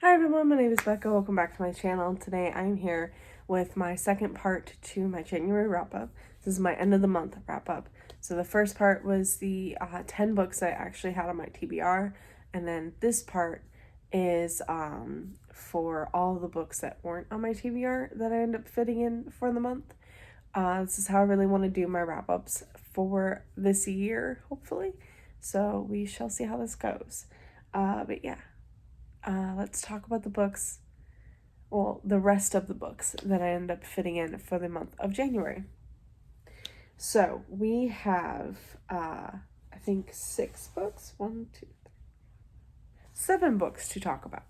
Hi everyone, my name is Becca. Welcome back to my channel. Today I'm here with my second part to my January wrap-up. This is my end of the month wrap-up. So the first part was the 10 books I actually had on my TBR, and then this part is for all the books that weren't on my TBR that I end up fitting in for the month. This is how I really want to do my wrap-ups for this year, hopefully. So we shall see how this goes. But yeah. Let's talk about the books, well, the rest of the books that I ended up fitting in for the month of January. So we have, I think 6 books, 1, 2, 3, 7 books to talk about.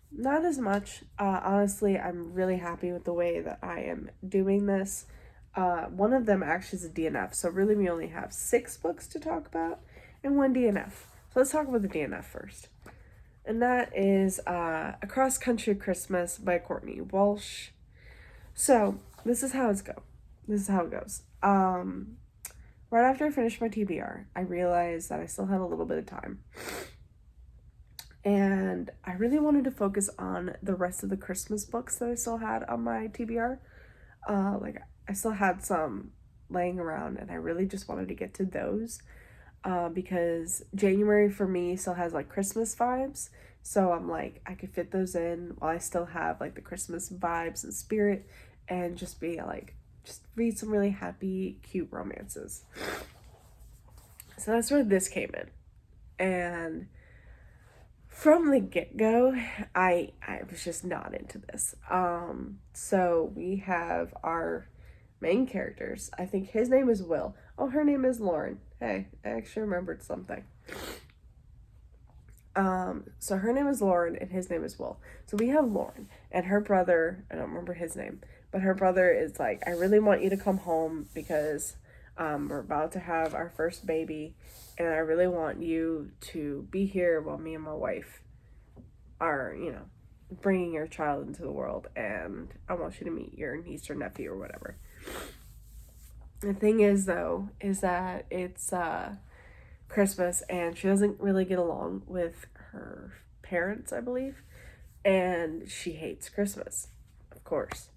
Not as much. Honestly, I'm really happy with the way that I am doing this. One of them actually is a DNF, so really we only have 6 books to talk about and 1 DNF. So let's talk about the DNF first. And that is Across Country Christmas by Courtney Walsh. So this is how it goes. Right after I finished my TBR, I realized that I still had a little bit of time. And I really wanted to focus on the rest of the Christmas books that I still had on my TBR. I still had some laying around, and I really just wanted to get to those. Because January for me still has like Christmas vibes. So I'm like, I could fit those in while I still have like the Christmas vibes and spirit, and just be like, just read some really happy, cute romances. So that's where this came in. And from the get-go, I was just not into this. So we have our main characters. I think his name is Will. Oh, her name is Lauren. Hey, I actually remembered something. So her name is Lauren and his name is Will. So we have Lauren and her brother, I don't remember his name, but her brother is like, I really want you to come home because we're about to have our first baby, and I really want you to be here while me and my wife are, bringing your child into the world, and I want you to meet your niece or nephew or whatever. The thing is, though, is that it's Christmas, and she doesn't really get along with her parents, I believe, and she hates Christmas, of course.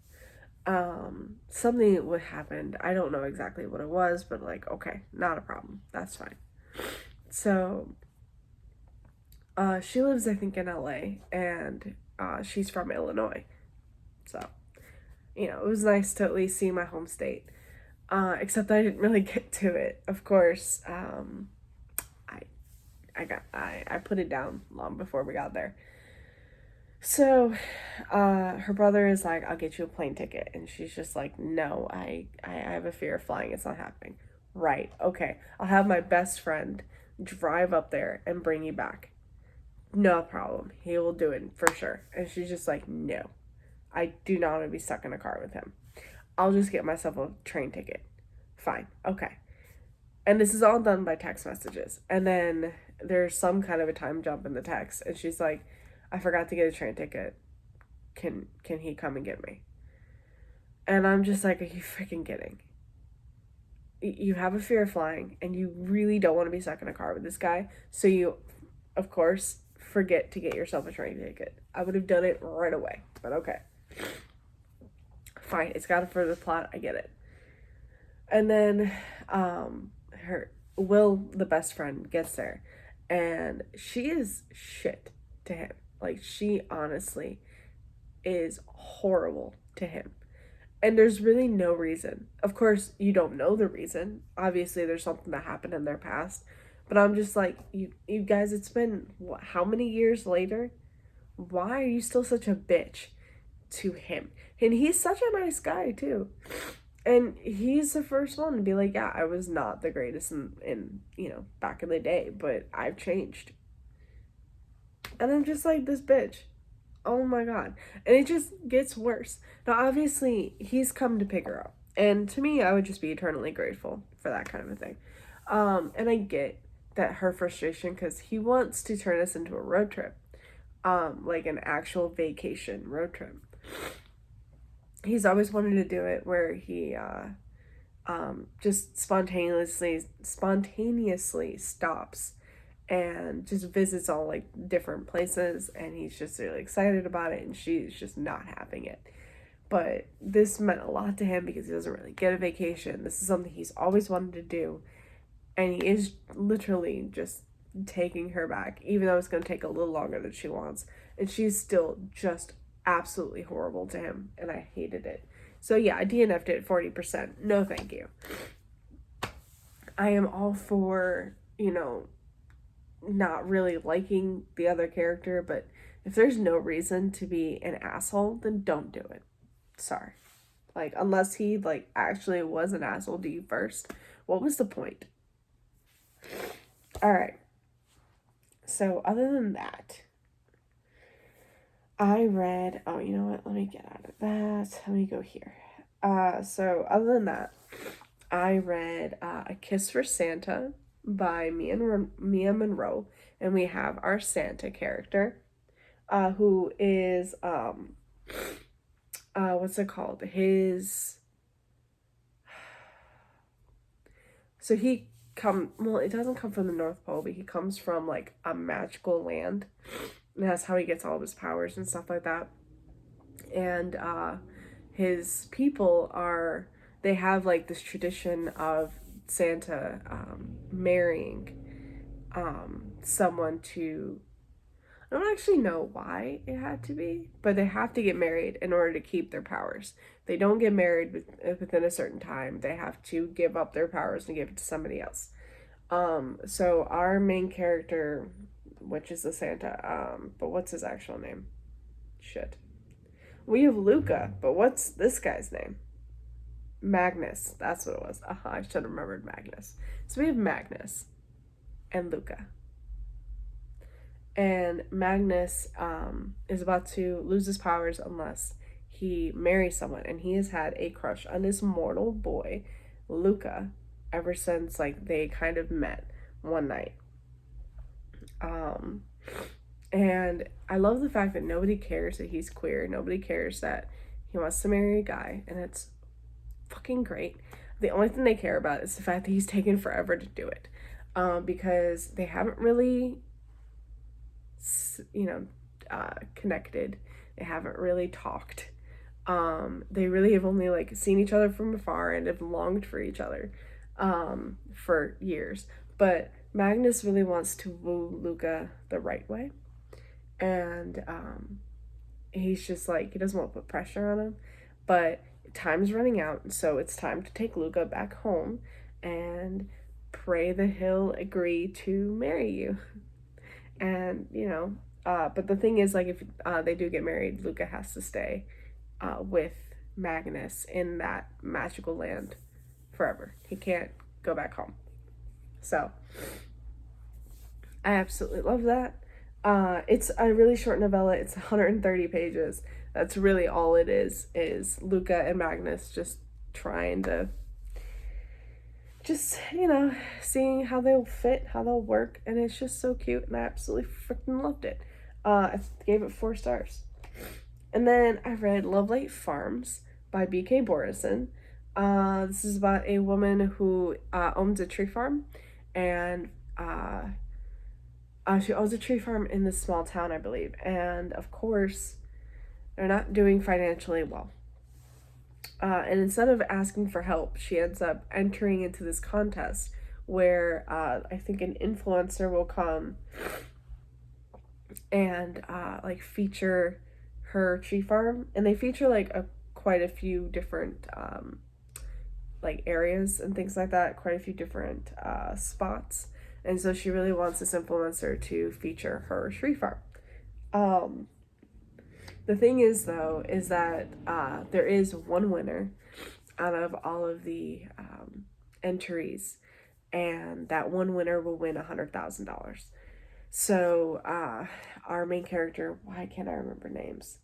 Something would happen. I don't know exactly what it was, but like, okay, not a problem. That's fine. So, she lives, I think, in LA, and she's from Illinois. So, it was nice to at least see my home state. Except I didn't really get to it. Of course, I put it down long before we got there. So, her brother is like, I'll get you a plane ticket. And she's just like, no, I have a fear of flying. It's not happening. Right. Okay. I'll have my best friend drive up there and bring you back. No problem. He will do it for sure. And she's just like, no, I do not want to be stuck in a car with him. I'll just get myself a train ticket. Fine. Okay. And this is all done by text messages. And then there's some kind of a time jump in the text. And she's like, I forgot to get a train ticket. Can he come and get me? And I'm just like, are you freaking kidding? You have a fear of flying, and you really don't want to be stuck in a car with this guy. So you, of course, forget to get yourself a train ticket. I would have done it right away. But okay. Fine. It's got a further plot. I get it. And then Will, the best friend, gets there, and she is shit to him. Like, she honestly is horrible to him. And there's really no reason. Of course, you don't know the reason. Obviously, there's something that happened in their past. But I'm just like, you guys, it's been, what, how many years later? Why are you still such a bitch to him? And he's such a nice guy, too. And he's the first one to be like, yeah, I was not the greatest in back in the day, but I've changed. And I'm just like, this bitch. Oh my god. And it just gets worse. Now, obviously, he's come to pick her up. And to me, I would just be eternally grateful for that kind of a thing. And I get that her frustration, because he wants to turn us into a road trip. Like an actual vacation road trip. He's always wanted to do it where he just spontaneously stops and just visits all like different places, and he's just really excited about it, and she's just not having it. But this meant a lot to him because he doesn't really get a vacation. This is something he's always wanted to do, and he is literally just taking her back, even though it's going to take a little longer than she wants. And she's still just absolutely horrible to him, and I hated it. So yeah, I DNF'd it 40%. No thank you. I am all for, not really liking the other character, but if there's no reason to be an asshole, then don't do it. Sorry. Like, unless he, like, actually was an asshole to you first, what was the point? Alright. So, other than that, I read, oh, you know what, let me get out of that. Let me go here. So, other than that, I read A Kiss for Santa by Mia Monroe, and we have our Santa character, who is, what's it called? So it doesn't come from the North Pole, but he comes from, like, a magical land, and that's how he gets all of his powers and stuff like that. And, his people they have, like, this tradition of Santa marrying someone to, I don't actually know why it had to be, but they have to get married in order to keep their powers. They don't get married within a certain time. They have to give up their powers and give it to somebody else. So our main character, which is the Santa, but what's his actual name? Shit. We have Luca, but what's this guy's name? Magnus. That's what it was. I should have remembered Magnus. So we have Magnus and Luca. And Magnus is about to lose his powers unless he marries someone. And he has had a crush on this mortal boy, Luca, ever since, like, they kind of met one night. And I love the fact that nobody cares that he's queer. Nobody cares that he wants to marry a guy. And it's fucking great. The only thing they care about is the fact that he's taken forever to do it. Because they haven't really, connected. They haven't really talked. They really have only, like, seen each other from afar and have longed for each other for years. But Magnus really wants to woo Luca the right way. And he's just like, he doesn't want to put pressure on him. But time's running out, so it's time to take Luca back home and pray that he'll agree to marry you. And, but the thing is, like, if they do get married, Luca has to stay with Magnus in that magical land forever. He can't go back home. So, I absolutely love that. It's a really short novella. It's 130 pages. That's really all it is Luca and Magnus just trying to seeing how they'll fit, how they'll work, and it's just so cute, and I absolutely freaking loved it. I gave it 4 stars. And then I read Love Light Farms by B.K. Borison. This is about a woman who owns a tree farm, and she owns a tree farm in this small town, I believe, and of course, they're not doing financially well. And instead of asking for help, she ends up entering into this contest where I think an influencer will come and feature her tree farm, and they feature quite a few different areas and things like that, quite a few different spots, and so she really wants this influencer to feature her tree farm. The thing is, though, is that there is one winner out of all of the entries, and that one winner will win $100,000. So our main character, why can't I remember names?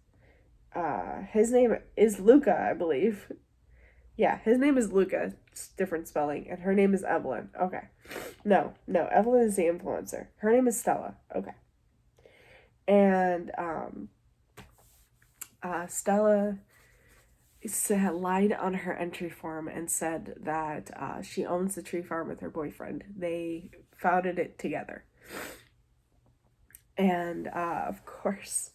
His name is Luca, I believe. Yeah, his name is Luca, just different spelling, and her name is Evelyn. Okay. No, Evelyn is the influencer. Her name is Stella. Okay. And Stella lied on her entry form and said that she owns the tree farm with her boyfriend. They founded it together. And of course,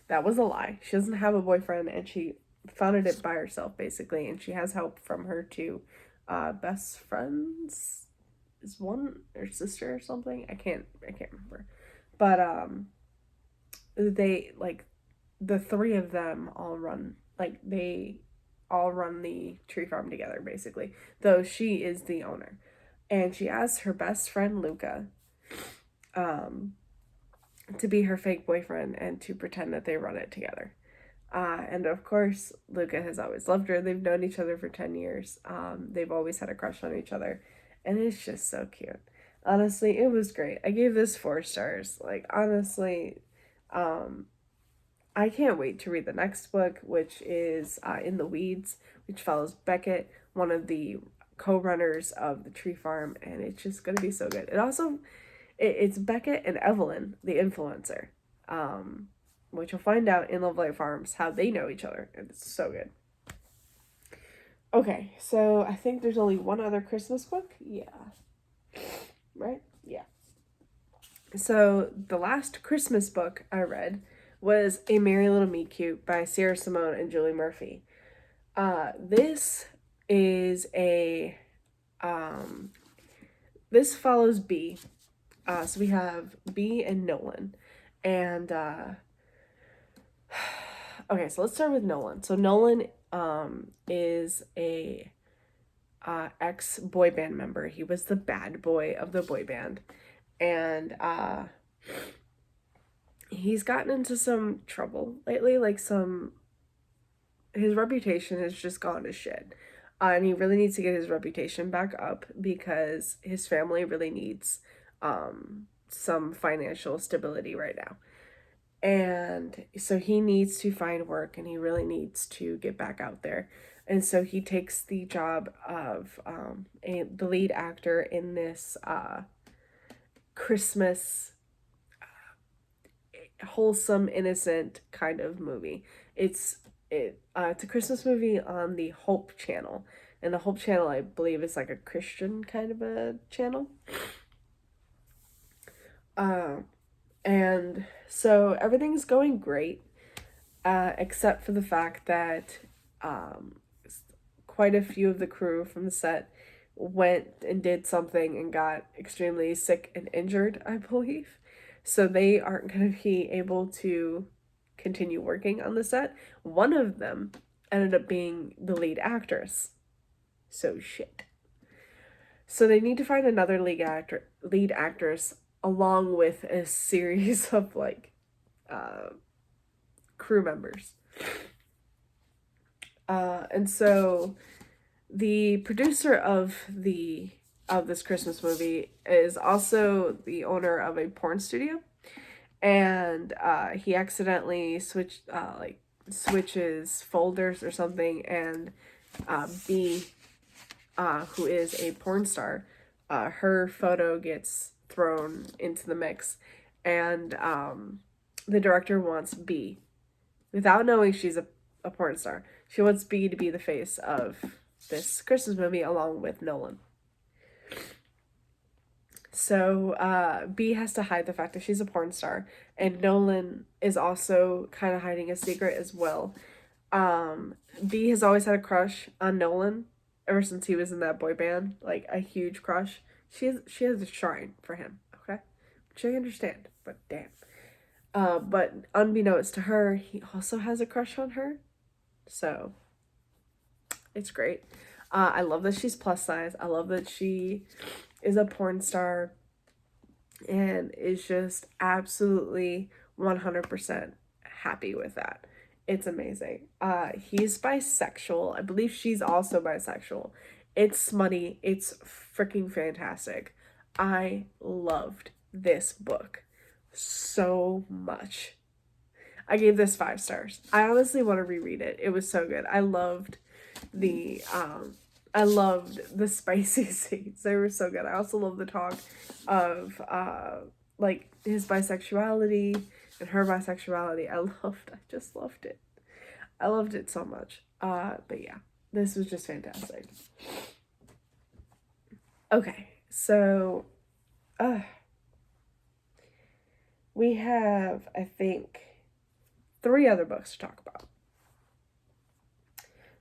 that was a lie. She doesn't have a boyfriend, and she founded it by herself, basically, and she has help from her two best friends. Is one her sister or something? I can't remember. But they, like, the three of them all run, like, they all run the tree farm together, basically, though she is the owner. And she asks her best friend Luca to be her fake boyfriend and to pretend that they run it together. And of course, Luca has always loved her. They've known each other for 10 years. They've always had a crush on each other. And it's just so cute. Honestly, it was great. I gave this 4 stars. Like, honestly, I can't wait to read the next book, which is In the Weeds, which follows Beckett, one of the co-runners of the tree farm. And it's just going to be so good. It also, it's Beckett and Evelyn, the influencer. Which you'll find out in Love Light Farms how they know each other. And it's so good. Okay, so I think there's only one other Christmas book. Yeah. Right? Yeah. So the last Christmas book I read was A Merry Little Meet Cute by Sierra Simone and Julie Murphy. This is a this follows B. So we have B and Nolan. And okay, so let's start with Nolan. So Nolan is a ex boy band member. He was the bad boy of the boy band, and he's gotten into some trouble lately. Like, his reputation has just gone to shit, and he really needs to get his reputation back up because his family really needs some financial stability right now. And so he needs to find work, and he really needs to get back out there. And so he takes the job of the lead actor in this Christmas wholesome, innocent kind of movie. It's a Christmas movie on the Hope Channel. And the Hope Channel, I believe, is like a Christian kind of a channel. And so everything's going great, except for the fact that quite a few of the crew from the set went and did something and got extremely sick and injured, I believe. So they aren't going to be able to continue working on the set. One of them ended up being the lead actress. So shit. So they need to find another lead actress along with a series of like crew members. And so the producer of this Christmas movie is also the owner of a porn studio, and he accidentally switches folders or something, and B, who is a porn star, her photo gets thrown into the mix, and the director wants B, without knowing she's a porn star. She wants B to be the face of this Christmas movie along with Nolan. So B has to hide the fact that she's a porn star, and Nolan is also kind of hiding a secret as well. B has always had a crush on Nolan ever since he was in that boy band, like a huge crush. She has a shrine for him, okay? Which I understand, but damn. But unbeknownst to her, he also has a crush on her. So it's great. I love that she's plus size. I love that she is a porn star and is just absolutely 100% happy with that. It's amazing. He's bisexual. I believe she's also bisexual. It's smutty. It's freaking fantastic. I loved this book so much. I gave this 5 stars. I honestly want to reread it. It was so good. I loved the spicy scenes. They were so good. I also love the talk of like his bisexuality and her bisexuality. I just loved it. I loved it so much. But yeah, this was just fantastic. Okay, so we have, I think, 3 other books to talk about.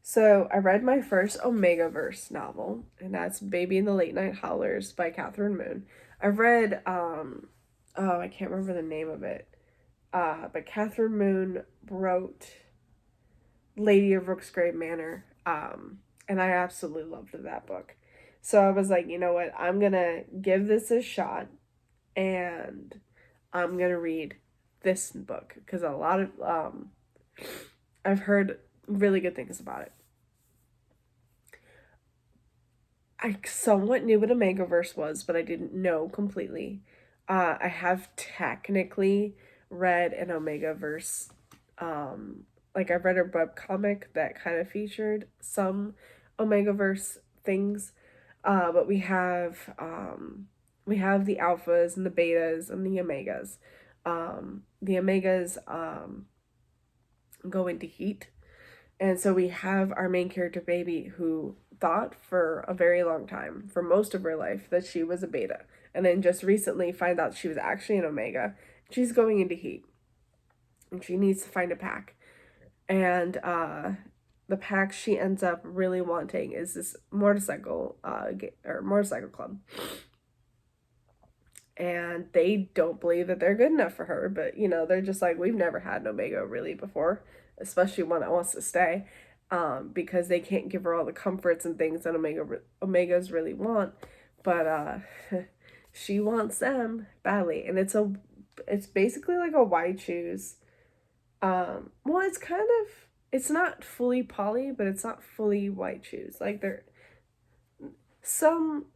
So I read my first Omegaverse novel, and that's Baby and the Late Night Howlers by Catherine Moon. I've read, I can't remember the name of it, but Catherine Moon wrote Lady of Rooksgrave Manor, and I absolutely loved that book. So I was like, you know what, I'm gonna give this a shot, and I'm gonna read this book because a lot of I've heard really good things about it. I somewhat knew what Omegaverse was, but I didn't know completely. I have technically read an Omegaverse, like I've read a webcomic that kind of featured some Omegaverse things, but we have the alphas and the betas and the omegas. The omegas go into heat, and so we have our main character Baby, who thought for a very long time, for most of her life, that she was a beta, and then just recently find out she was actually an omega. She's going into heat, and she needs to find a pack, and the pack she ends up really wanting is this motorcycle motorcycle club, and they don't believe that they're good enough for her, but they're just like, we've never had an omega really before, especially one that wants to stay, because they can't give her all the comforts and things that omegas really want, but she wants them badly, and it's basically like a why choose. Well, it's not fully poly, but it's not fully white choose. Like, there some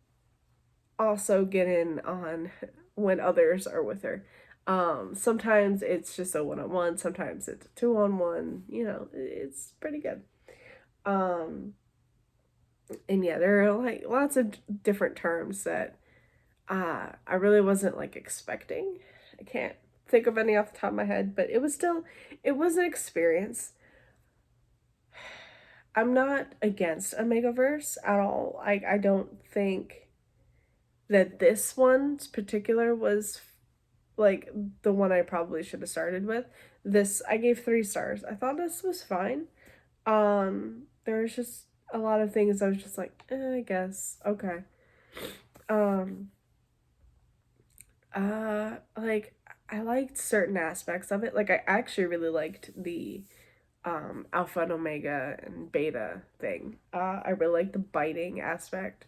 also get in on when others are with her. Sometimes it's just a one-on-one, sometimes it's a two-on-one, it's pretty good. And yeah, there are like lots of different terms that I really wasn't like expecting. I can't think of any off the top of my head, but it was an experience. I'm not against Omegaverse at all. I don't think that this one's particular was like the one I probably should have started with. This I gave 3 stars. I thought this was fine. There was just a lot of things I was just like, I guess okay. Like I liked certain aspects of it. Like I actually really liked the alpha and omega and beta thing. I really like the biting aspect,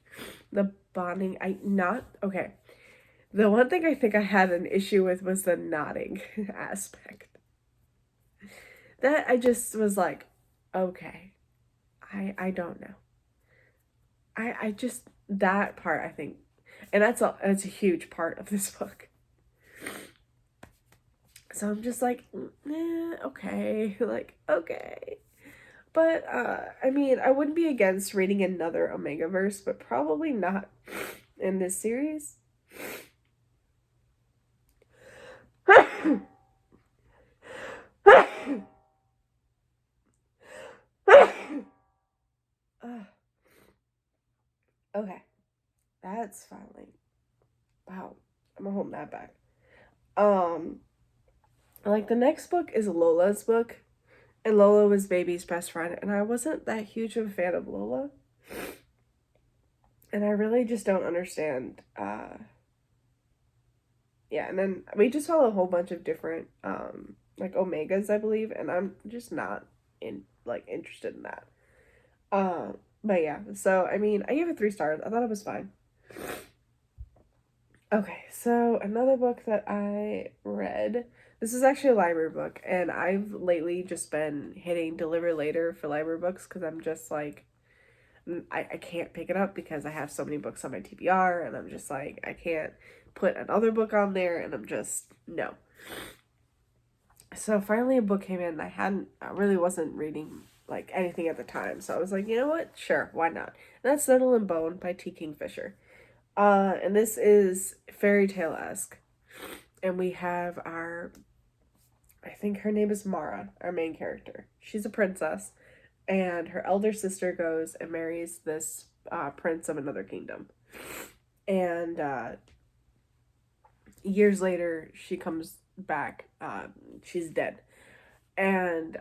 the bonding. The one thing I think I had an issue with was the nodding aspect. That I just was like, okay, I don't know. I just, that part I think, and that's a huge part of this book. So I'm just like, okay, like, okay. But, I mean, I wouldn't be against reading another Omegaverse, but probably not in this series. Okay, that's finally, wow, I'm gonna hold that back. Like the next book is Lola's book, and Lola was Baby's best friend, and I wasn't that huge of a fan of Lola, and I really just don't understand. Yeah, and then we just saw a whole bunch of different like omegas, I believe, and I'm just not interested in that. But yeah, so I mean, I gave it 3 stars. I thought it was fine. Okay, so another book that I read. This is actually a library book, and I've lately just been hitting deliver later for library books because I'm just like, I can't pick it up because I have so many books on my TBR, and I'm just like, I can't put another book on there, and I'm just, no. So finally a book came in, I really wasn't reading like anything at the time, so I was like, you know what, sure, why not? And that's Nettle and Bone by T. Kingfisher. And this is fairy tale-esque, and we have I think her name is Mara, our main character. She's a princess, and her elder sister goes and marries this prince of another kingdom. And years later, she comes back. She's dead. And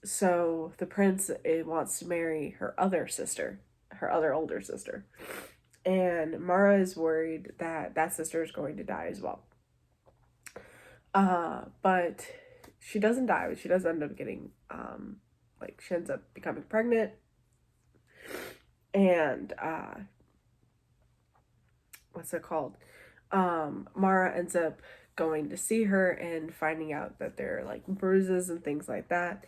so the prince wants to marry her other sister, her other older sister. And Mara is worried that that sister is going to die as well. But she doesn't die, but she does end up getting, she ends up becoming pregnant. And, what's it called? Mara ends up going to see her and finding out that there are, like, bruises and things like that,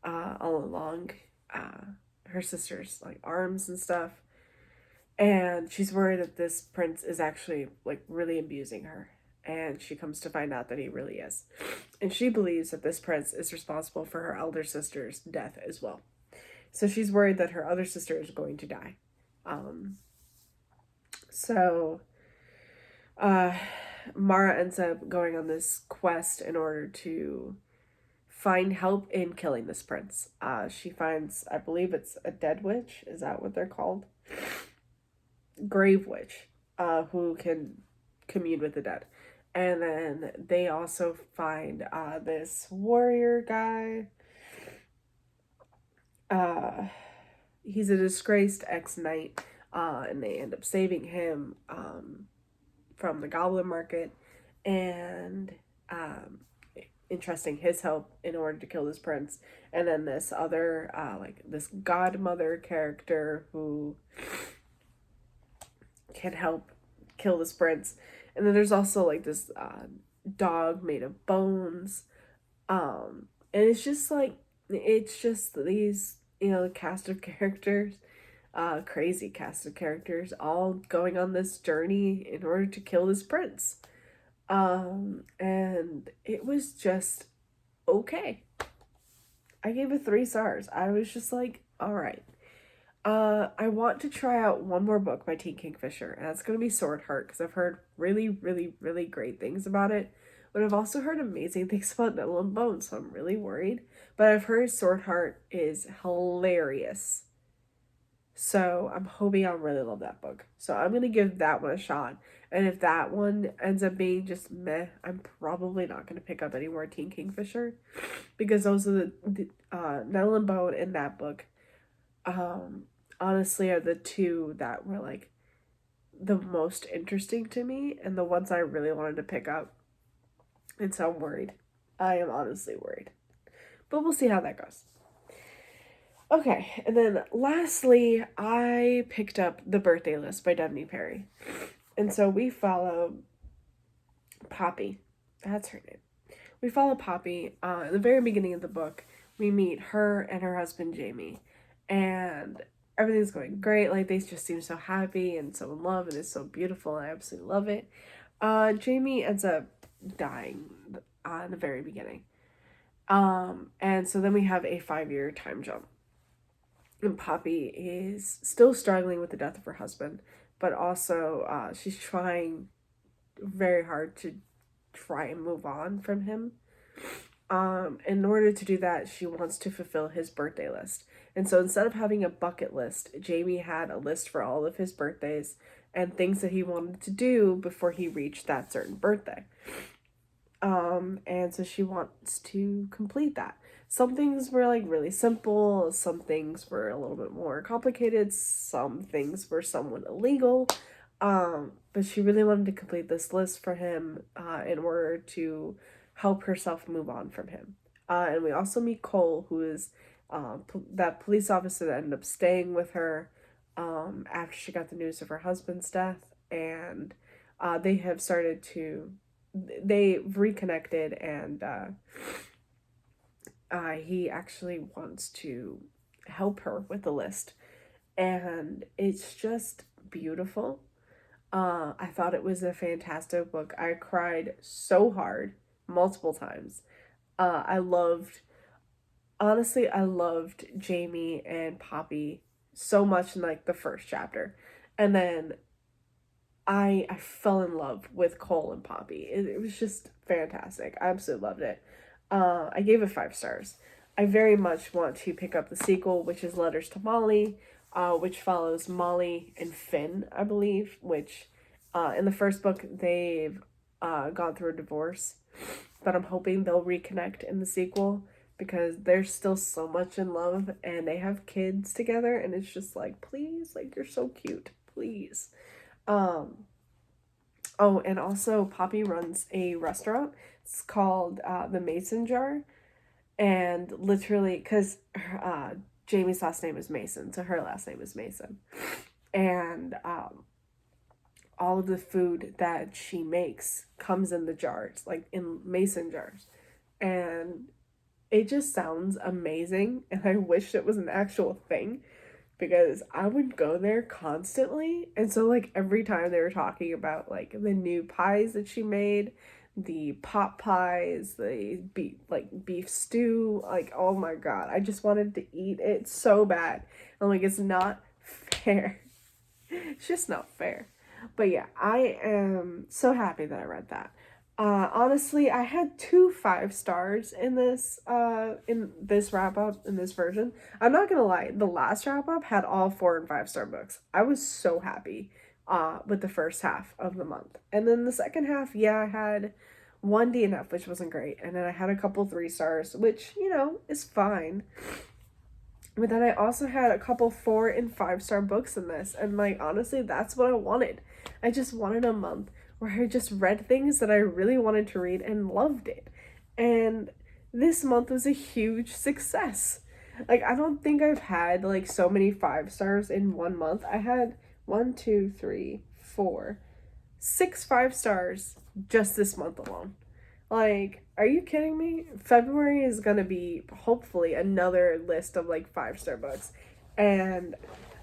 all along, her sister's, like, arms and stuff. And she's worried that this prince is actually, like, really abusing her. And she comes to find out that he really is. And she believes that this prince is responsible for her elder sister's death as well. So she's worried that her other sister is going to die. Mara ends up going on this quest in order to find help in killing this prince. She finds, I believe it's a dead witch. Is that what they're called? Grave witch, who can commune with the dead. And then they also find this warrior guy. He's a disgraced ex-knight, and they end up saving him from the goblin market and entrusting his help in order to kill this prince. And then this other, this godmother character who can help kill this prince. And then there's also, like, this dog made of bones. And it's just these, cast of characters, crazy cast of characters, all going on this journey in order to kill this prince. And it was just okay. I gave it 3 stars. I was just like, all right. I want to try out one more book by T. Kingfisher, and that's going to be Sword Heart, because I've heard really, really, really great things about it, but I've also heard amazing things about Nettle and Bone, so I'm really worried. But I've heard Sword Heart is hilarious, so I'm hoping I'll really love that book. So I'm going to give that one a shot, and if that one ends up being just meh, I'm probably not going to pick up any more T. Kingfisher, because those are the Nettle and Bone in that book honestly are the 2 that were, like, the most interesting to me and the ones I really wanted to pick up. And so I'm worried. I am honestly worried. But we'll see how that goes. Okay, and then lastly, I picked up The Birthday List by Devney Perry. And so we follow Poppy. That's her name. We follow Poppy. In the very beginning of the book, we meet her and her husband, Jamie. And everything's going great. Like, they just seem so happy and so in love, and it's so beautiful. I absolutely love it. Jamie ends up dying in the very beginning. And so then we have a 5-year time jump. And Poppy is still struggling with the death of her husband, but also she's trying very hard to try and move on from him. In order to do that, she wants to fulfill his birthday list. And so instead of having a bucket list, Jamie had a list for all of his birthdays and things that he wanted to do before he reached that certain birthday. And so she wants to complete that. Some things were, like, really simple. Some things were a little bit more complicated. Some things were somewhat illegal. But she really wanted to complete this list for him in order to help herself move on from him. And we also meet Cole, who is that police officer that ended up staying with her after she got the news of her husband's death. And they've reconnected, and he actually wants to help her with the list. And it's just beautiful. I thought it was a fantastic book. I cried so hard multiple times. I loved Jamie and Poppy so much in, like, the first chapter. And then I fell in love with Cole and Poppy. It was just fantastic. I absolutely loved it. I gave it 5 stars. I very much want to pick up the sequel, which is Letters to Molly, which follows Molly and Finn, I believe, which in the first book, they've gone through a divorce, but I'm hoping they'll reconnect in the sequel because they're still so much in love and they have kids together, and it's just like, please, like, you're so cute, please. Oh, and also Poppy runs a restaurant. It's called the Mason Jar, and literally, because Jamie's last name is Mason, so her last name is Mason, and all of the food that she makes comes in the jars, like in mason jars. And it just sounds amazing. And I wish it was an actual thing because I would go there constantly. And so, like, every time they were talking about like the new pies that she made, the pot pies, the beef stew, like, oh my god, I just wanted to eat it so bad. And like, it's not fair. It's just not fair. But yeah, I am so happy that I read that. Honestly, I had 2 5 stars in this wrap up, in this version. I'm not gonna lie, the last wrap up had all 4 and 5 star books. I was so happy with the first half of the month. And then the second half, yeah, I had 1 DNF, which wasn't great. And then I had a couple 3 stars, which, you know, is fine. But then I also had a couple 4 and 5 star books in this. And like, honestly, that's what I wanted. I just wanted a month where I just read things that I really wanted to read and loved it. And this month was a huge success. Like, I don't think I've had like so many 5 stars in 1 month. I had 1, 2, 3, 4, 6 5 stars just this month alone. Like, are you kidding me? February is gonna be hopefully another list of like 5 star books. And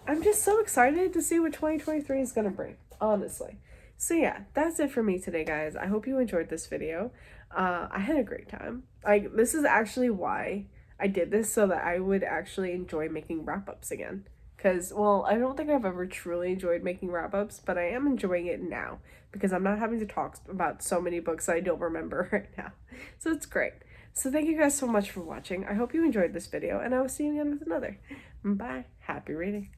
I'm just so excited to see what 2023 is gonna bring, honestly. So yeah, that's it for me today, guys. I hope you enjoyed this video. I had a great time. Like, this is actually why I did this, so that I would actually enjoy making wrap-ups again. Because, well, I don't think I've ever truly enjoyed making wrap-ups, but I am enjoying it now because I'm not having to talk about so many books I don't remember right now. So it's great. So thank you guys so much for watching. I hope you enjoyed this video, and I will see you again with another. Bye. Happy reading.